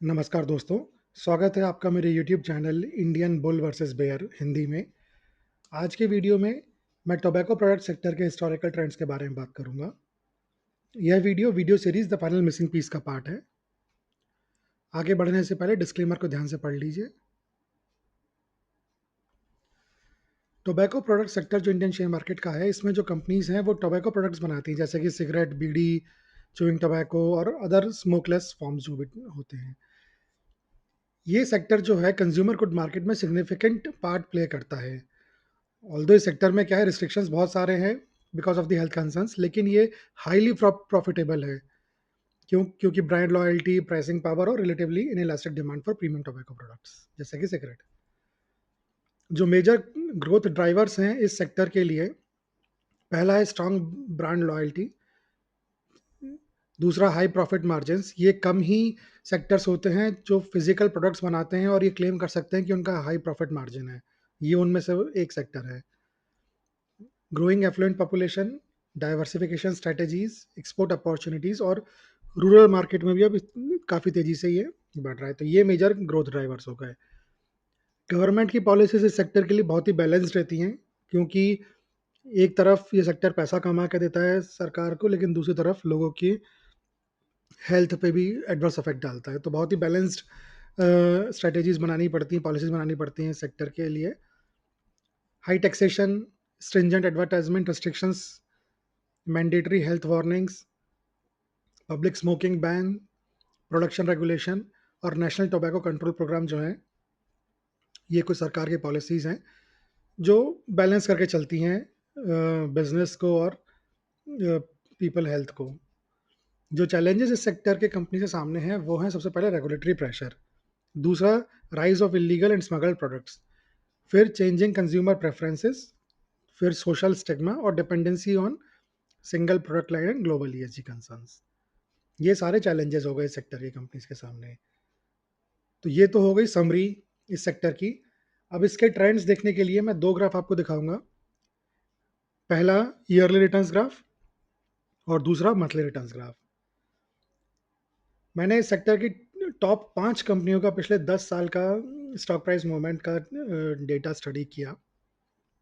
नमस्कार दोस्तों, स्वागत है आपका मेरे YouTube channel Indian bull versus bear Hindi में। आज के वीडियो में मैं टोबैको प्रोडक्ट सेक्टर के हिस्टोरिकल ट्रेंड्स के बारे में बात करूंगा। यह video series the final missing piece का पार्ट है। आगे बढ़ने से पहले डिस्क्लेमर को ध्यान से पढ़ लीजिए। टोबैको प्रोडक्ट सेक्टर जो इंडियन शेयर मार्केट का है, इसमें जो कंपनीज हैं वो टोबैको प्रोडक्ट्स बनाती हैं, जैसे कि सिगरेट, बीड़ी, च्युइंग टोबैको और अदर स्मोकलेस फॉर्म्स जो भी होते हैं। ये सेक्टर जो है कंज्यूमर गुड मार्केट में सिग्निफिकेंट पार्ट प्ले करता है। ऑल्दो इस सेक्टर में क्या है, रिस्ट्रिक्शंस बहुत सारे हैं because of the health concerns, लेकिन ये हाईली प्रॉफिटेबल है। क्योंकि ब्रांड लॉयल्टी, प्राइसिंग पावर और relatively inelastic demand for premium tobacco products जैसे कि सिगरेट। जो मेजर ग्रोथ ड्राइवर्स हैं इस सेक्टर के लिए, पहला है स्ट्रांग ब्रांड लॉयल्टी। दूसरा हाई प्रॉफिट मार्जिन्स। ये कम ही सेक्टर्स होते हैं जो फिजिकल प्रोडक्ट्स बनाते हैं और ये क्लेम कर सकते हैं कि उनका हाई प्रॉफिट मार्जिन है। ये उनमें से एक सेक्टर है। Growing affluent population, diversification strategies, export opportunities और रूरल मार्केट में भी अब काफ़ी तेज़ी से ये बढ़ रहा है। तो ये मेजर ग्रोथ ड्राइवर्स हो गए। गवर्नमेंट की पॉलिसीज इस सेक्टर के लिए बहुत ही बैलेंस्ड रहती हैं, क्योंकि एक तरफ ये सेक्टर पैसा कमा के देता है सरकार को, लेकिन दूसरी तरफ लोगों की हेल्थ पे भी एडवर्स इफेक्ट डालता है। तो बहुत ही बैलेंस्ड स्ट्रेटजीज बनानी पड़ती हैं, पॉलिसीज बनानी पड़ती हैं इस सेक्टर के लिए। High taxation, stringent advertisement restrictions, mandatory health warnings, public smoking ban, production regulation और नेशनल टोबैको कंट्रोल प्रोग्राम जो है, ये कुछ सरकार की पॉलिसीज़ हैं जो बैलेंस करके चलती हैं बिजनेस को और पीपल हेल्थ को। जो चैलेंजेस इस सेक्टर के कंपनी के सामने हैं वो हैं, सबसे पहले रेगुलेटरी प्रेशर, दूसरा rise of illegal and smuggled products, फिर चेंजिंग कंज्यूमर प्रेफरेंसेस, फिर सोशल स्टिग्मा और dependency on single product line and global ESG concerns. ये सारे चैलेंजेस हो गए इस सेक्टर की कंपनीज के सामने। तो ये तो हो गई समरी इस सेक्टर की। अब इसके ट्रेंड्स देखने के लिए मैं दो ग्राफ आपको दिखाऊंगा। पहला ईयरली रिटर्न्स ग्राफ और दूसरा मंथली रिटर्न्स ग्राफ। मैंने इस सेक्टर की टॉप 5 कंपनियों का पिछले 10 साल का स्टॉक प्राइस मूवमेंट का डेटा स्टडी किया।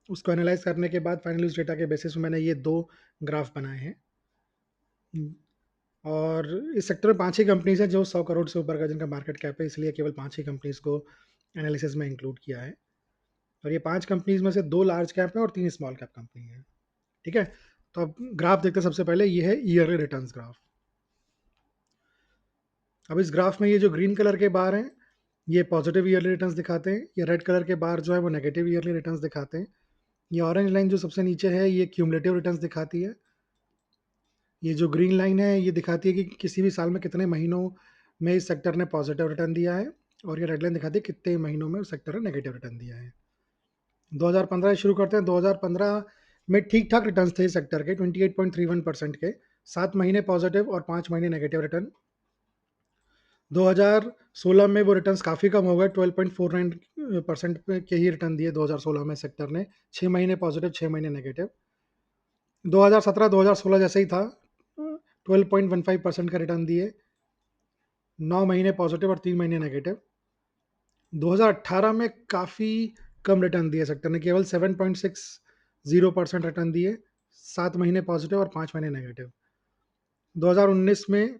उसको एनालाइज करने के बाद फाइनली उस डेटा के बेसिस में मैंने ये दो ग्राफ बनाए हैं। और इस सेक्टर में 5 ही कंपनीज हैं जो 100 करोड़ से ऊपर का जिनका मार्केट कैप है, इसलिए केवल 5 ही कंपनीज को एनालिसिस में इंक्लूड किया है। और ये 5 कंपनीज में से 2 लार्ज कैप है और 3 स्मॉल कैप कंपनी है। ठीक है, तो अब ग्राफ देखते हैं। सबसे पहले ये है ईयरली रिटर्न्स ग्राफ। अब इस ग्राफ में ये जो ग्रीन कलर के बार हैं, ये पॉजिटिव ईयरली रिटर्न्स दिखाते हैं। ये रेड कलर के बार जो है वो नेगेटिव ईयरली रिटर्न्स दिखाते हैं। ये ऑरेंज लाइन जो सबसे नीचे है, ये क्यूमुलेटिव रिटर्न्स दिखाती है। ये जो ग्रीन लाइन है ये दिखाती है कि किसी भी साल में कितने महीनों में इस सेक्टर ने पॉजिटिव रिटर्न दिया है, और ये रेड लाइन दिखाती है कितने महीनों में उस सेक्टर ने नेगेटिव रिटर्न दिया है। 2015 से शुरू करते हैं। 2015 में ठीक ठाक रिटर्न्स थे इस सेक्टर के, 28.31% के, 7 महीने पॉजिटिव और 5 महीने नेगेटिव रिटर्न। 2016 में वो रिटर्न्स काफ़ी कम हो गए, 12.49% के ही रिटर्न दिए 2016 में सेक्टर ने, 6 महीने पॉजिटिव, 6 महीने नेगेटिव। 2017-2016 जैसे ही था, 12.15% का रिटर्न दिए, 9 महीने पॉजिटिव और 3 महीने नेगेटिव। 2018 में काफ़ी कम रिटर्न दिए सेक्टर ने, केवल 7.60% रिटर्न दिए, 7 महीने पॉजिटिव और 5 महीने नेगेटिव। 2019 में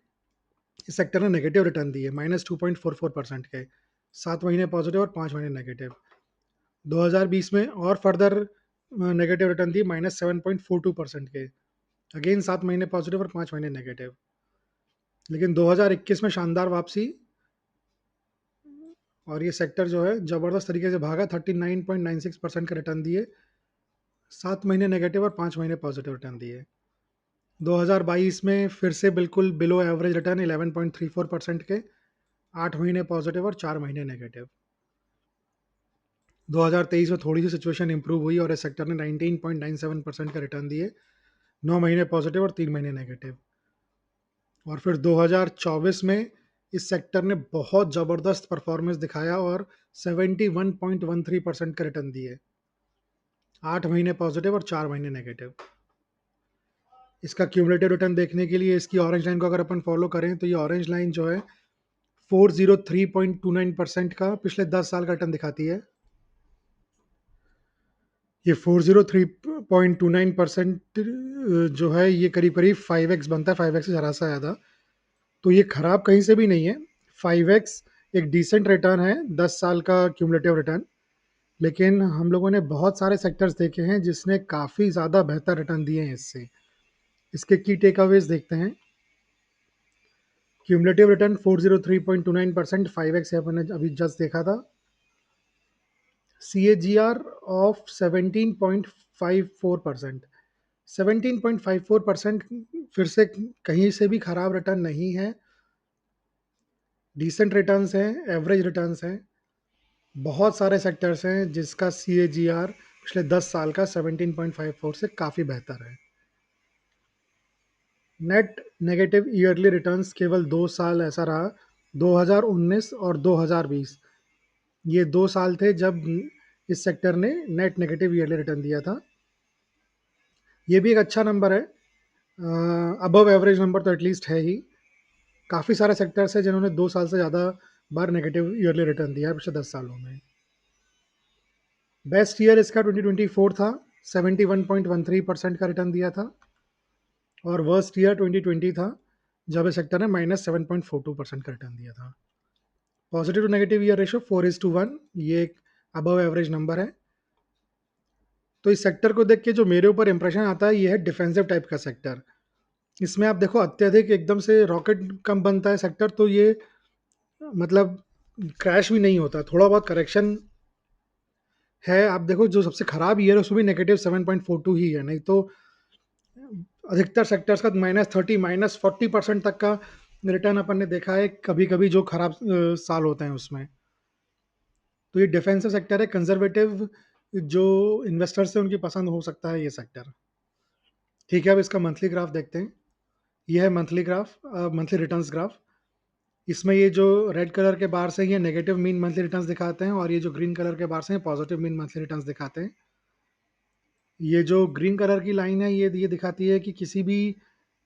इस सेक्टर ने नेगेटिव रिटर्न दिए, -2.44% के, 7 महीने पॉजिटिव और 5 महीने नेगेटिव। 2020 में और फर्दर नेगेटिव रिटर्न दिए, -7.42% के, अगेन 7 महीने पॉजिटिव और 5 महीने नेगेटिव। लेकिन 2021 में शानदार वापसी, और ये सेक्टर जो है ज़बरदस्त तरीके से भागा, 39.96% का रिटर्न दिए, 7 महीने नेगेटिव और 5 महीने पॉजिटिव रिटर्न दिए। 2022 में फिर से बिल्कुल बिलो एवरेज रिटर्न, 11.34% के, 8 महीने पॉजिटिव और 4 महीने नेगेटिव। 2023 में थोड़ी सी सिचुएशन इंप्रूव हुई और इस सेक्टर ने 19.97% का रिटर्न दिए, 9 महीने पॉजिटिव और 3 महीने नेगेटिव। और फिर 2024 में इस सेक्टर ने बहुत ज़बरदस्त परफॉर्मेंस दिखाया और 71.13% का रिटर्न दिए, 8 महीने पॉजिटिव और 4 महीने नेगेटिव। इसका क्यूमुलेटिव रिटर्न देखने के लिए इसकी ऑरेंज लाइन को अगर अपन फॉलो करें, तो ये ऑरेंज लाइन जो है 403.29% का पिछले 10 साल का रिटर्न दिखाती है। ये 403.29% जो है ये करीब करीब 5x बनता है, 5x से ज़रा सा ज़्यादा। तो ये खराब कहीं से भी नहीं है। 5x एक डिसेंट रिटर्न है 10 साल का क्यूमुलेटिव रिटर्न। लेकिन हम लोगों ने बहुत सारे सेक्टर्स देखे हैं जिसने काफ़ी ज़्यादा बेहतर रिटर्न दिए हैं इससे। इसके की टेक अवेज देखते हैं। क्यूमुलेटिव रिटर्न 403.29%, 5x अपन ने अभी जस्ट देखा था। CAGR of 17.54%। 17.54% फिर से कहीं से भी खराब रिटर्न नहीं है। डिसेंट रिटर्न्स हैं, एवरेज रिटर्न्स हैं। बहुत सारे सेक्टर्स हैं जिसका CAGR पिछले 10 साल का 17.54 से काफ़ी बेहतर है। नेट नेगेटिव ईयरली रिटर्न्स केवल 2 साल ऐसा रहा, 2019 और 2020। ये 2 साल थे जब इस सेक्टर ने नेट नेगेटिव ईयरली रिटर्न दिया था। ये भी एक अच्छा नंबर है, अबव एवरेज नंबर तो एटलीस्ट है ही। काफ़ी सारे सेक्टर्स हैं जिन्होंने 2 साल से ज़्यादा बार नेगेटिव ईयरली रिटर्न दिया है पिछले 10 सालों में। बेस्ट ईयर इसका 2024 था, 71.13% का रिटर्न दिया था। और वर्स्ट ईयर 2020 था जब इस सेक्टर ने -7.42% का रिटर्न दिया था। Positive to negative year ratio 4:1, ये एक अबव एवरेज नंबर है। तो इस सेक्टर को देख के जो मेरे ऊपर इंप्रेशन आता है ये है डिफेंसिव टाइप का सेक्टर। इसमें आप देखो अत्यधिक एकदम से रॉकेट कम बनता है सेक्टर, तो ये मतलब क्रैश भी नहीं होता, थोड़ा बहुत करेक्शन है। आप देखो जो सबसे खराब ईयर है उसमें भी -7.42 ही है, नहीं तो अधिकतर सेक्टर्स का -30 -40% तक का रिटर्न अपन ने देखा है कभी कभी जो खराब साल होते हैं उसमें। तो ये डिफेंसिव सेक्टर है, कंजर्वेटिव जो इन्वेस्टर्स हैं उनकी पसंद हो सकता है ये सेक्टर। ठीक है, अब इसका मंथली ग्राफ देखते हैं। ये है monthly graph, monthly returns graph. इसमें ये जो रेड कलर के बार्स हैं ये नेगेटिव मीन मंथली रिटर्न्स दिखाते हैं, और ये जो ग्रीन कलर के बार्स हैं पॉजिटिव मीन मंथली रिटर्न्स दिखाते हैं। ये जो ग्रीन कलर की लाइन है ये दिखाती है कि किसी भी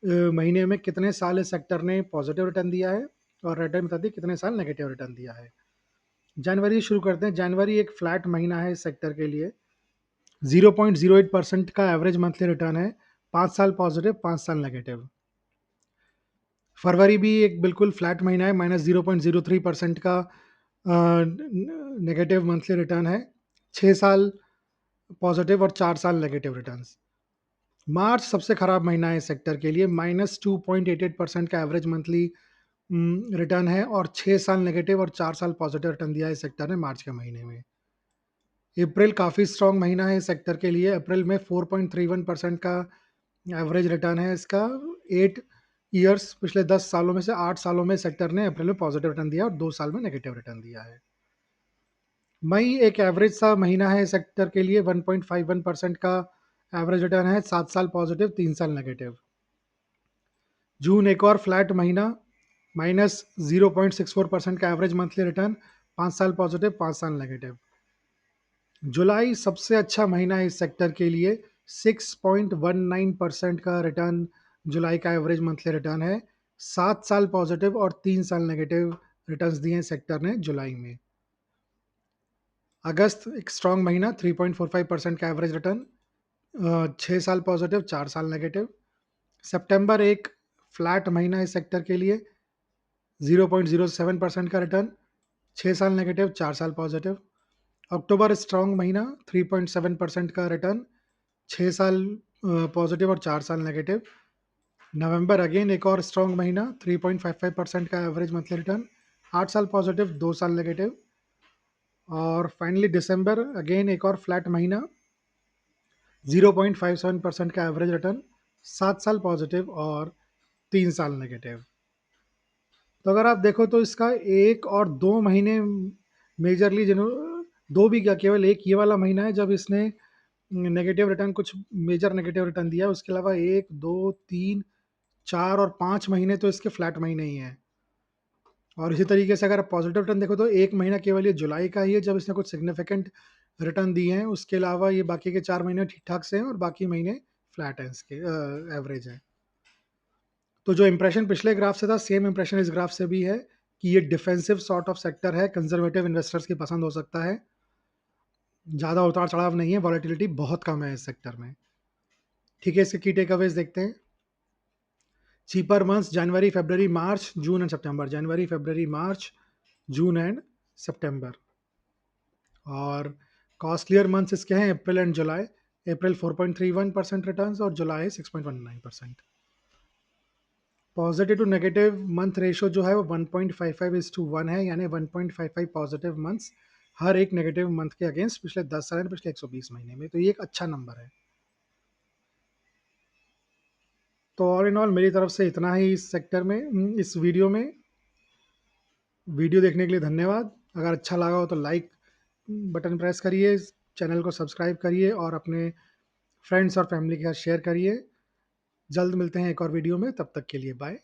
महीने में कितने साल इस सेक्टर ने पॉजिटिव रिटर्न दिया है, और रेड लाइन बताती है कितने साल नेगेटिव रिटर्न दिया है। जनवरी शुरू करते हैं। जनवरी एक फ्लैट महीना है इस सेक्टर के लिए, 0.08% का एवरेज मंथली रिटर्न है, 5 साल पॉजिटिव 5 साल नेगेटिव। फरवरी भी एक बिल्कुल फ्लैट महीना है, -0.03% का नेगेटिव मंथली रिटर्न है, 6 साल पॉजिटिव और 4 साल नेगेटिव रिटर्न्स। मार्च सबसे खराब महीना है इस सेक्टर के लिए, -2.88% का एवरेज मंथली रिटर्न है, और 6 साल नेगेटिव और 4 साल पॉजिटिव रिटर्न दिया है इस सेक्टर ने मार्च के महीने में। अप्रैल काफ़ी स्ट्रॉन्ग महीना है इस सेक्टर के लिए, अप्रैल में 4.31% का एवरेज रिटर्न है इसका। 8 ईयर्स, पिछले 10 सालों में से 8 सालों में सेक्टर ने अप्रैल में पॉजिटिव रिटर्न दिया और 2 साल में नेगेटिव रिटर्न दिया है। मई एक एवरेज सा महीना है सेक्टर के लिए, 1.51% का एवरेज रिटर्न है, 7 साल पॉजिटिव 3 साल नेगेटिव। जून एक और फ्लैट महीना, -0.64% का एवरेज मंथली रिटर्न, 5 साल पॉजिटिव 5 साल नेगेटिव। जुलाई सबसे अच्छा महीना है इस सेक्टर के लिए, 6.19% का रिटर्न जुलाई का एवरेज मंथली रिटर्न है, 7 साल पॉजिटिव और 3 साल नेगेटिव रिटर्न्स दिए हैं सेक्टर ने जुलाई में। अगस्त एक स्ट्रॉन्ग महीना, 3.45% का एवरेज रिटर्न, 6 साल पॉजिटिव 4 साल नेगेटिव। सितंबर एक फ्लैट महीना है इस सेक्टर के लिए, 0.07% का रिटर्न, 6 साल नेगेटिव 4 साल पॉजिटिव। अक्टूबर स्ट्रॉन्ग महीना, 3.7% का रिटर्न, 6 साल पॉजिटिव और 4 साल नेगेटिव। नवंबर अगेन एक और स्ट्रॉन्ग महीना, 3.55% का एवरेज मंथली रिटर्न, 8 साल पॉजिटिव 2 साल नेगेटिव। और फाइनली दिसंबर अगेन एक और फ्लैट महीना, 0.57% का एवरेज रिटर्न, 7 साल पॉजिटिव और 3 साल नेगेटिव। तो अगर आप देखो तो इसका 1 और 2 महीने मेजरली जिन्होंने, दो भी क्या केवल एक ये वाला महीना है जब इसने नेगेटिव रिटर्न, कुछ मेजर नेगेटिव रिटर्न दिया है। उसके अलावा 1 2 3 4 और 5 महीने तो इसके फ्लैट महीने ही हैं। और इसी तरीके से अगर आप पॉजिटिव रिटर्न देखो तो एक महीना केवल ये जुलाई का ही है जब इसने कुछ सिग्निफिकेंट रिटर्न दिए हैं। उसके अलावा ये बाकी के 4 महीने ठीक ठाक से हैं और बाकी महीने फ्लैट हैं, इसके एवरेज है। तो जो इंप्रेशन पिछले ग्राफ से था सेम इंप्रेशन इस ग्राफ से भी है। कि ये डिफेंसिव सॉर्ट ऑफ सेक्टर है, कंजर्वेटिव इन्वेस्टर्स की पसंद हो सकता है, ज़्यादा उतार चढ़ाव नहीं है, वॉलेटिलिटी बहुत कम है इस सेक्टर में। ठीक है, इसके की टेकअवेज देखते हैं। Cheaper months January, February, March, June and September. January, February, March, June and September. और कॉस्टलियर मंथ्स इसके हैं अप्रैल एंड जुलाई। अप्रैल 4.31% रिटर्न्स और July 6.19%। Positive to negative month ratio जो है वो 1.55:1 है, यानी 1.55 पॉजिटिव मंथ्स हर एक नेगेटिव मंथ के अगेंस्ट पिछले 10 साल पिछले 120 महीने में। तो ये एक अच्छा नंबर है। तो ऑल इन ऑल मेरी तरफ से इतना ही इस सेक्टर में, इस वीडियो में। वीडियो देखने के लिए धन्यवाद। अगर अच्छा लगा हो तो लाइक बटन प्रेस करिए, चैनल को सब्सक्राइब करिए और अपने फ्रेंड्स और फैमिली के साथ शेयर करिए। जल्द मिलते हैं एक और वीडियो में, तब तक के लिए बाय।